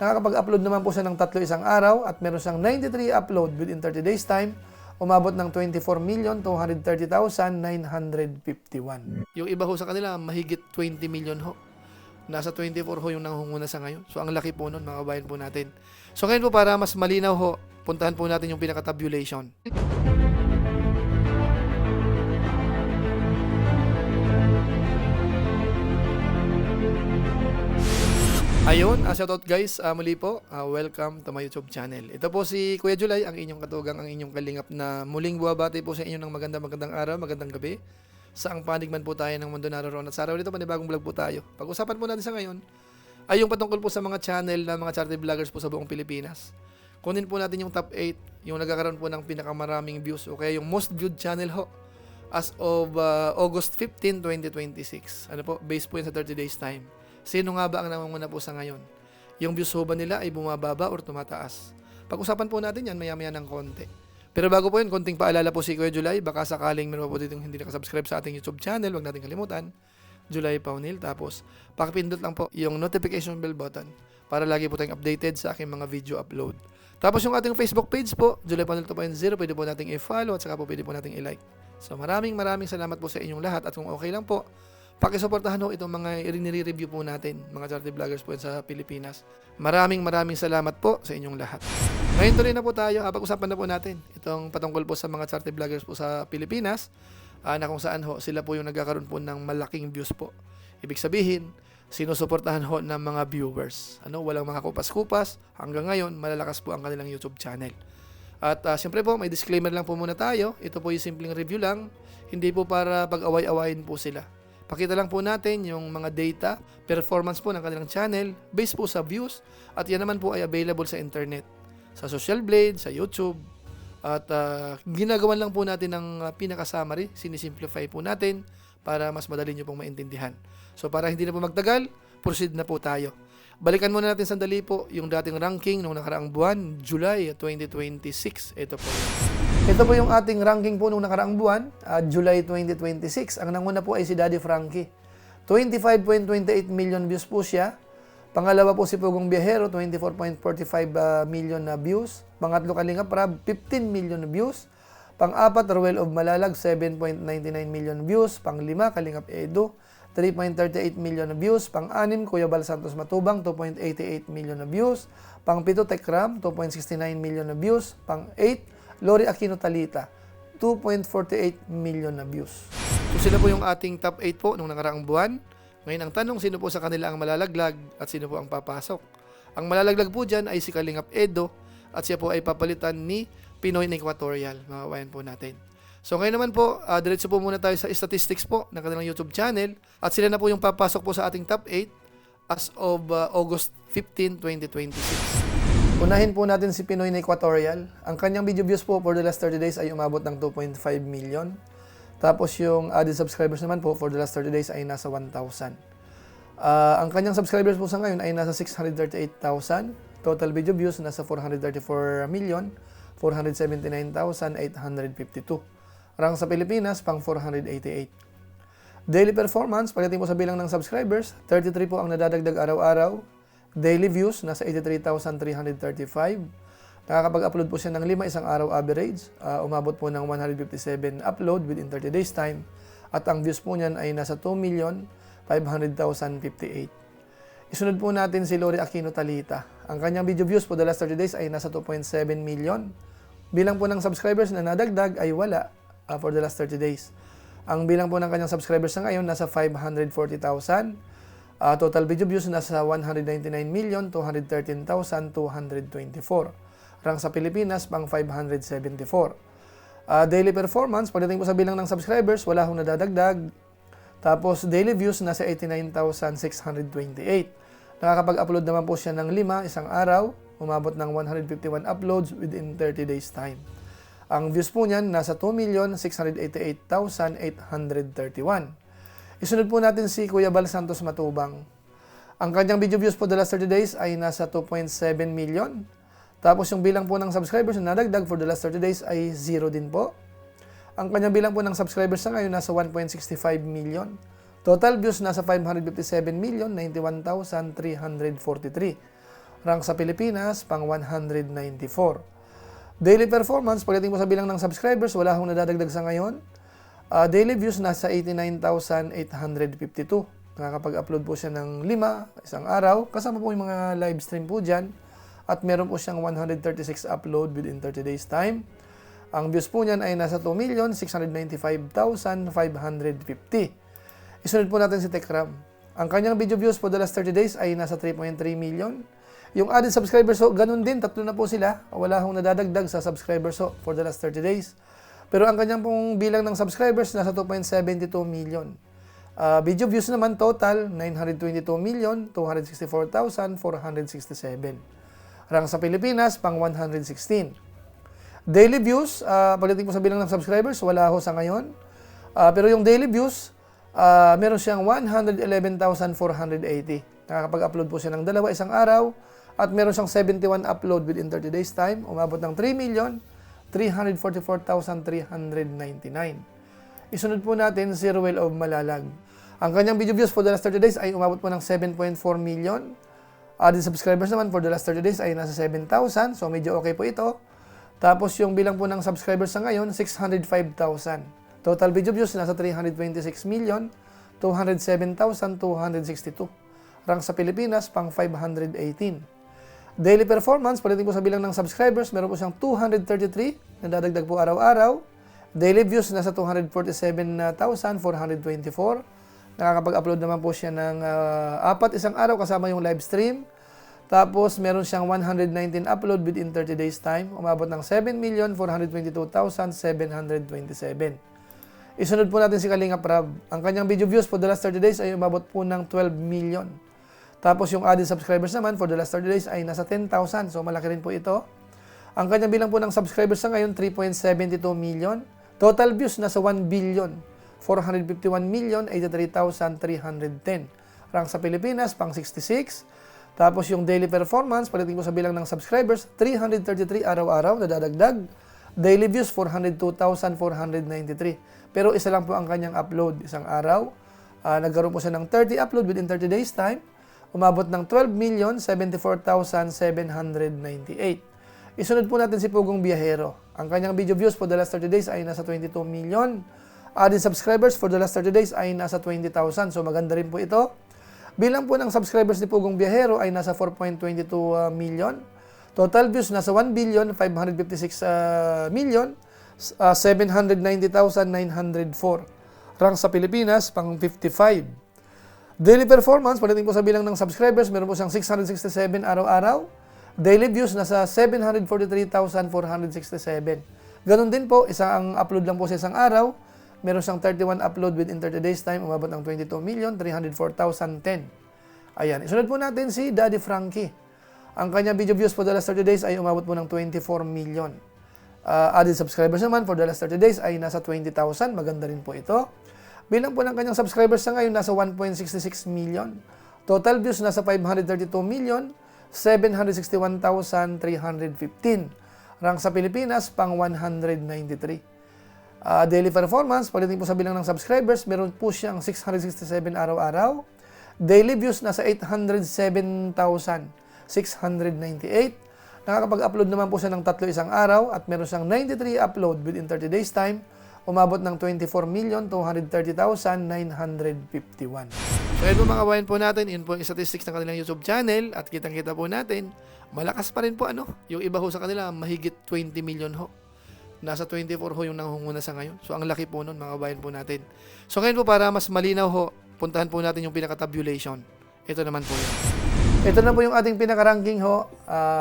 Nakakapag-upload naman po siya ng 3 isang araw at meron siyang 93 upload within 30 days time. Umabot ng 24,230,951. Yung iba ho sa kanila, mahigit 20 million ho. Nasa 24 ho yung nangunguna sa ngayon. So, ang laki po nun, mga kabayan po natin. So, ngayon po, para mas malinaw ho, puntahan po natin yung pinaka-tabulation. Ayun, shoutout guys, muli po, welcome to my YouTube channel. Ito po si Kuya July, ang inyong katugang, ang inyong kalingap na muling buwabati po sa inyo ng magandang araw, magandang gabi. Saang panig man po tayo ng mundo naroon at sa araw nito, panibagong vlog po tayo. Pag-usapan po natin sa ngayon ay yung patungkol po sa mga channel na mga charity vloggers po sa buong Pilipinas. Kunin po natin yung top 8, yung nagkakaroon po ng pinakamaraming views o kaya yung most viewed channel ho as of August 15, 2026. Ano po, based po yun sa 30 days time. Sino nga ba ang namumuna po sa ngayon? Yung views ho ba nila ay bumababa or tumataas? Pag-usapan po natin yan maya-maya ng konti. Pero bago po yun, konting paalala po si Kuya July. Baka sakaling meron po dito hindi nakasubscribe sa ating YouTube channel, wag natin kalimutan. July Paunil. Tapos, pakipindot lang po yung notification bell button para lagi po tayong updated sa aking mga video upload. Tapos yung ating Facebook page po, July Paunil 2.0, pwede po nating i-follow at saka po pwede po nating i-like. So maraming salamat po sa inyong lahat at kung okay lang po, pakisuportahan ho itong mga nire-review po natin, mga charity vloggers po sa Pilipinas. Maraming salamat po sa inyong lahat. Ngayon tuloy na po tayo, pag-usapan na po natin itong patungkol po sa mga charity vloggers po sa Pilipinas, na kung saan ho sila po yung nagkakaroon po ng malaking views po. Ibig sabihin, sinusuportahan ho ng mga viewers. Walang mga kupas-kupas, hanggang ngayon malalakas po ang kanilang YouTube channel. At siyempre po, may disclaimer lang po muna tayo. Ito po yung simpleng review lang, hindi po para pag-away-awayin po sila. Pakita lang po natin yung mga data, performance po ng kanilang channel, based po sa views, at yan naman po ay available sa internet, sa Social Blade, sa YouTube, at ginagawan lang po natin ng pinaka-summary, sinisimplify po natin para mas madali nyo pong maintindihan. So para hindi na po magtagal, proceed na po tayo. Balikan muna natin sandali po yung dating ranking noong nakaraang buwan, July 2026. Ito po. Ito po yung ating ranking po noong nakaraang buwan, July 2026. Ang nanguna po ay si Daddy Frankie. 25.28 million views po siya. Pangalawa po si Pugong Biyahero, 24.45 million na views. Pangatlo Kalingap Rab, 15 million views. Pang-apat, Ruel of Malalag, 7.99 million views. Pang-lima, Kalingap Edo, 3.38 million na views. Pang-anim, Kuya Bal Santos Matubang, 2.88 million na views. Pang-pito, Tekram, 2.69 million na views. Pang-8, Lori Aquino Talita, 2.48 million na views. So sila po yung ating top 8 po nung nakaraang buwan. Ngayon ang tanong, sino po sa kanila ang malalaglag at sino po ang papasok? Ang malalaglag po dyan ay si Kalingap Edo at siya po ay papalitan ni Pinoy na Equatorial. Makawayan po natin. So ngayon naman po, diretso po muna tayo sa statistics po ng kanilang YouTube channel at sila na po yung papasok po sa ating top 8 as of August 15, 2026. Unahin po natin si Pinoy na Equatorial. Ang kanyang video views po for the last 30 days ay umabot ng 2.5 million. Tapos yung added subscribers naman po for the last 30 days ay nasa 1,000. Ang kanyang subscribers po sa ngayon ay nasa 638,000. Total video views nasa 434,479,852. Rang sa Pilipinas pang 488. Daily performance, pagdating po sa bilang ng subscribers, 33 po ang nadadagdag araw-araw. Daily views, nasa 83,335. Nakakapag-upload po siya ng 5 isang araw average. Umabot po ng 157 upload within 30 days time. At ang views po niyan ay nasa 2,500,058. Isunod po natin si Lori Aquino Talita. Ang kanyang video views po the last 30 days ay nasa 2.7 million. Bilang po ng subscribers na nadagdag ay wala for the last 30 days. Ang bilang po ng kanyang subscribers na ngayon nasa 540,000. Total video views nasa 199,213,224. Rang sa Pilipinas pang 574. Daily performance, pagdating po sa bilang ng subscribers, wala hong nadadagdag. Tapos daily views nasa 89,628. Nakakapag-upload naman po siya ng 5 isang araw. Umabot ng 151 uploads within 30 days time. Ang views po niyan nasa 2,688,831. Isunod po natin si Kuya Bal Santos Matubang. Ang kanyang video views po the last 30 days ay nasa 2.7 million. Tapos yung bilang po ng subscribers na nadagdag for the last 30 days ay 0 din po. Ang kanyang bilang po ng subscribers na ngayon nasa 1.65 million. Total views nasa 557,091,343. Rank sa Pilipinas, pang 194. Daily performance, pagdating mo sa bilang ng subscribers, wala akong nadadagdag sa ngayon. Daily views, nasa 89,852. Nakakapag-upload po siya ng 5 isang araw. Kasama po yung mga live stream po dyan. At meron po siyang 136 upload within 30 days time. Ang views po niyan ay nasa 2,695,550. Isunod po natin si Tekram. Ang kanyang video views for the last 30 days ay nasa 3.3 million. Yung added subscribers, so ganun din, 3 na po sila. Wala akong nadadagdag sa subscribers so, for the last 30 days. Pero ang kanyang pong bilang ng subscribers, nasa 2.72 million. Video views naman total, 922,264,467. Rank sa Pilipinas, pang 116. Daily views, pagdating po sa bilang ng subscribers, wala ho sa ngayon. Pero yung daily views, meron siyang 111,480. Nakakapag-upload po siya ng 2 isang araw. At meron siyang 71 upload within 30 days time. Umabot ng 3,344,399. Isunod po natin si Ruel of Malalag. Ang kanyang video views for the last 30 days ay umabot po ng 7.4 million. Added subscribers naman for the last 30 days ay nasa 7,000. So medyo okay po ito. Tapos yung bilang po ng subscribers sa ngayon, 605,000. Total video views nasa 326,207,262. Rank sa Pilipinas, pang 518. Daily performance, pagdating po sa bilang ng subscribers, meron po siyang 233 na dadagdag po araw-araw. Daily views nasa 247,424. Nakakapag-upload naman po siya ng 4 isang araw kasama yung live stream. Tapos meron siyang 119 upload within 30 days time. Umabot ng 7,422,727. Isunod po natin si Kalinga Prab. Ang kanyang video views for the last 30 days ay umabot po ng 12 million. Tapos yung added subscribers naman for the last 30 days ay nasa 10,000. So malaki rin po ito. Ang kanyang bilang po ng subscribers sa ngayon, 3.72 million. Total views nasa 1,451,083,310. Rank sa Pilipinas, pang 66. Tapos yung daily performance, pagdating po sa bilang ng subscribers, 333 araw-araw na dadagdag. Daily views, 402,493. Pero isa lang po ang kanyang upload isang araw. Nagkaroon po siya ng 30 upload within 30 days time. Umabot ng 12,074,798. Isunod po natin si Pugong Biyahero. Ang kanyang video views for the last 30 days ay nasa 22 million. Added subscribers for the last 30 days ay nasa 20,000. So maganda rin po ito. Bilang po ng subscribers ni Pugong Biyahero ay nasa 4.22 million. Total views nasa 1,556,790,904. Rank sa Pilipinas, pang 55. Daily performance, pagdating po sa bilang ng subscribers, meron po siyang 667 araw-araw. Daily views, nasa 743,467. Ganun din po, isang upload lang po sa isang araw. Meron siyang 31 upload within 30 days time, umabot ng 22,304,010. Ayan, isunod po natin si Daddy Frankie. Ang kanyang video views for the last 30 days ay umabot po ng 24 million. Added subscribers naman for the last 30 days ay nasa 20,000. Maganda rin po ito. Bilang po ng kanyang subscribers sa ngayon, nasa 1.66 million. Total views, nasa 532,761,315. Rank sa Pilipinas, pang 193. Daily performance, pagdating po sa bilang ng subscribers, meron po siyang 667 araw-araw. Daily views, nasa 807,698. Nakakapag-upload naman po siya ng 3 isang araw at meron siyang 93 upload within 30 days time. Umabot ng 24,230,951. So yun po mga kabayan po natin, yun po yung statistics ng kanilang YouTube channel at kitang-kita po natin, malakas pa rin po yung iba ho sa kanila, mahigit 20 million ho. Nasa 24 ho yung nangunguna sa ngayon. So ang laki po nun mga kabayan po natin. So ngayon po para mas malinaw ho, puntahan po natin yung pinaka-tabulation. Ito naman po yun. Ito na po yung ating pinaka-ranking ho,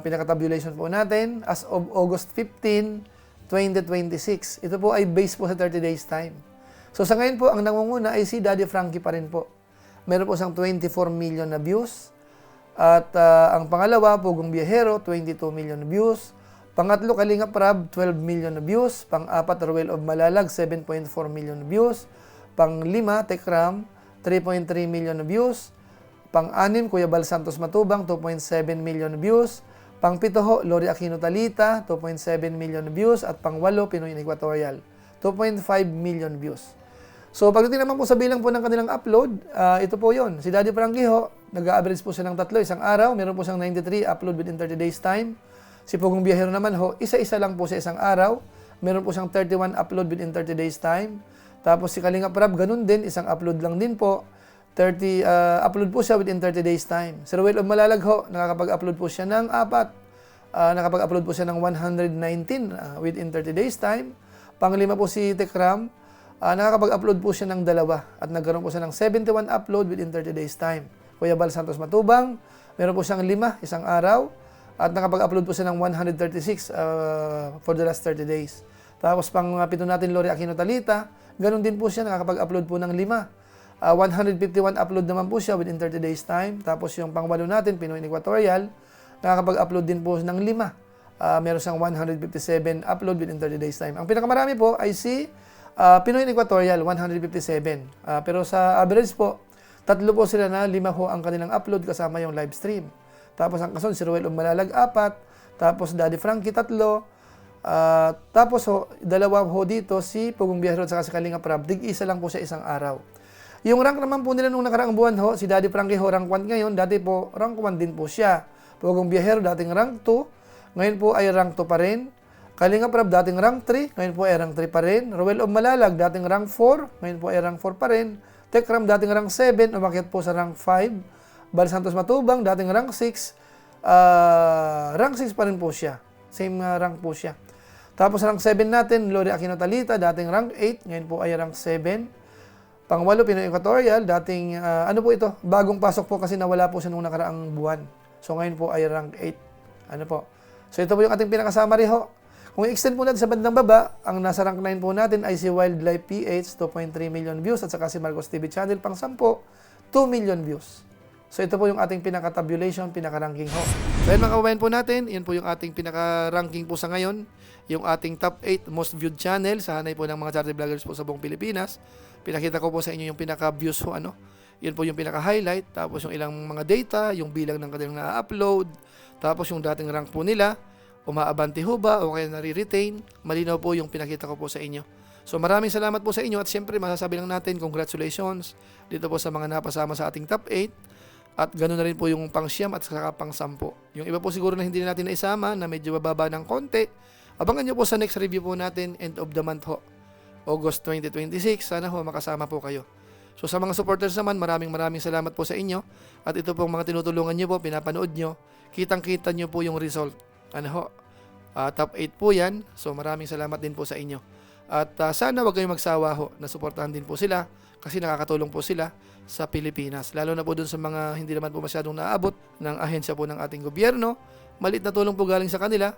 pinaka-tabulation po natin as of August 15, 2026. Ito po ay based po sa 30 days time. So sa ngayon po, ang nangunguna ay si Daddy Frankie pa rin po. Meron po siyang 24 million na views. At ang pangalawa, Pugong Biyahero, 22 million na views. Pangatlo, Kalinga Prab, 12 million na views. Pang-apat, Ruel of Malalag, 7.4 million na views. Pang-lima, Tekram, 3.3 million na views. Pang-anim, Kuya Bal Santos Matubang, 2.7 million na views. Pang-pito ho, Lori Aquino Talita, 2.7 million views. At pang-walo, Pinoy Equatorial, 2.5 million views. So pagdating naman po sa bilang po ng kanilang upload, ito po yon. Si Daddy Frankie ho, nag-average po siya ng 3 isang araw. Meron po siyang 93 upload within 30 days time. Si Pugong Biyahero naman ho, isa-isa lang po sa isang araw. Meron po siyang 31 upload within 30 days time. Tapos si Kalingap Rab, ganun din, isang upload lang din po. 30 upload po siya within 30 days time. Si Ruel of Malalag ho, nakakapag-upload po siya ng 4. Nakapag-upload po siya ng 119 within 30 days time. Panglima po si Tekram, nakakapag-upload po siya ng 2 at nagkaroon po siya ng 71 upload within 30 days time. Kuya Bal Santos Matubang, meron po siyang 5 isang araw at nakapag-upload po siya ng 136 for the last 30 days. Tapos pang pito natin, Lori Aquino Talita, ganun din po siya, nakakapag-upload po ng 5. 151 upload naman po siya within 30 days time. Tapos yung pang-8 natin, Pinoy Equatorial, nakakapag-upload din po ng 5. Meron siyang 157 upload within 30 days time. Ang pinakamarami po ay si Pinoy Equatorial, 157. Pero sa average po, 3 po sila na 5 ho ang kanilang upload kasama yung live stream. Tapos ang kasunod, si Ruel of Malalag, 4. Tapos Daddy Frankie, 3. Tapos ho, 2 ho dito, si Pugong Biyahero at si Kalingap Rab, dig-isa lang po sa isang araw. Yung rank naman po nila nung nakaraang buwan ho, si Daddy Frankie ho, rank 1 ngayon, dati po rank 1 din po siya. Pugong Biyahero, dating rank 2, ngayon po ay rank 2 pa rin. Kalingap Rab, dating rank 3, ngayon po ay rank 3 pa rin. Ruel of Malalag, dating rank 4, ngayon po ay rank 4 pa rin. Tekram, dating rank 7, umakyat po sa rank 5. Bal Santos Matubang, dating rank 6, rank 6 pa rin po siya. Same rank po siya. Tapos rank 7 natin, Lori Aquino Talita, dating rank 8, ngayon po ay rank 7. Pang-8, Pinoy Equatorial, dating, ano po ito, bagong pasok po kasi nawala po siya nung nakaraang buwan. So ngayon po ay rank 8. Ano po? So ito po yung ating pinakasummary ho. Kung i-extend po natin sa bandang baba, ang nasa rank 9 po natin ay si Wildlife PH, 2.3 million views, at saka si Marcos TV Channel, pang 10, 2 million views. So ito po yung ating pinaka-tabulation, pinaka-ranking ho. So yun mga kababayan po natin, yun po yung ating pinaka-ranking po sa ngayon, yung ating top 8 most viewed channel sa hanay po ng mga charity vloggers po sa buong Pilipinas. Pinakita ko po sa inyo yung pinaka-views ho, ano. Yun po yung pinaka-highlight, tapos yung ilang mga data, yung bilang ng kanilang na-upload, tapos yung dating rank po nila, umaabante ho ba o kaya nare-retain, malinaw po yung pinakita ko po sa inyo. So maraming salamat po sa inyo at siyempre masasabi lang natin congratulations dito po sa mga napasama sa ating top 8 at ganoon na rin po yung pang 9 at saka pang 10. Yung iba po siguro na hindi na natin naisama na medyo bababa ng konti, abangan nyo po sa next review po natin end of the month ho, August 2026. Sana ho makasama po kayo. So sa mga supporters naman, maraming salamat po sa inyo at ito pong mga tinutulungan nyo po, pinapanood nyo, kitang-kita nyo po yung result. Ano ho? Top 8 po yan. So maraming salamat din po sa inyo. At sana wag kayong magsawa ho na suportahan din po sila kasi nakakatulong po sila sa Pilipinas. Lalo na po dun sa mga hindi naman po masyadong naabot ng ahensya po ng ating gobyerno. Maliit na tulong po galing sa kanila.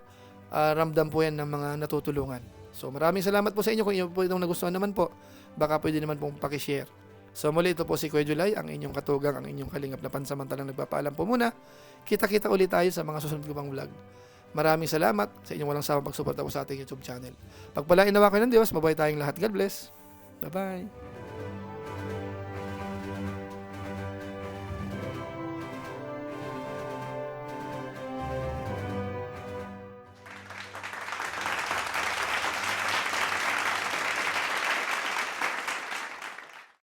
Ramdam po yan ng mga natutulungan. So maraming salamat po sa inyo. Kung inyo po itong nagustuhan naman po, baka pwede naman pong pakishare. So muli ito po si Kuya July, ang inyong katugang, ang inyong kalingap na pansamantalang nagpapaalam po muna. Kita-kita ulit tayo sa mga susunod ko pang vlog. Maraming salamat sa inyong walang sawang pagsuporta po sa ating YouTube channel. Pagpalain nawa kayo ng Diyos, mabuhay tayong lahat. God bless. Bye-bye.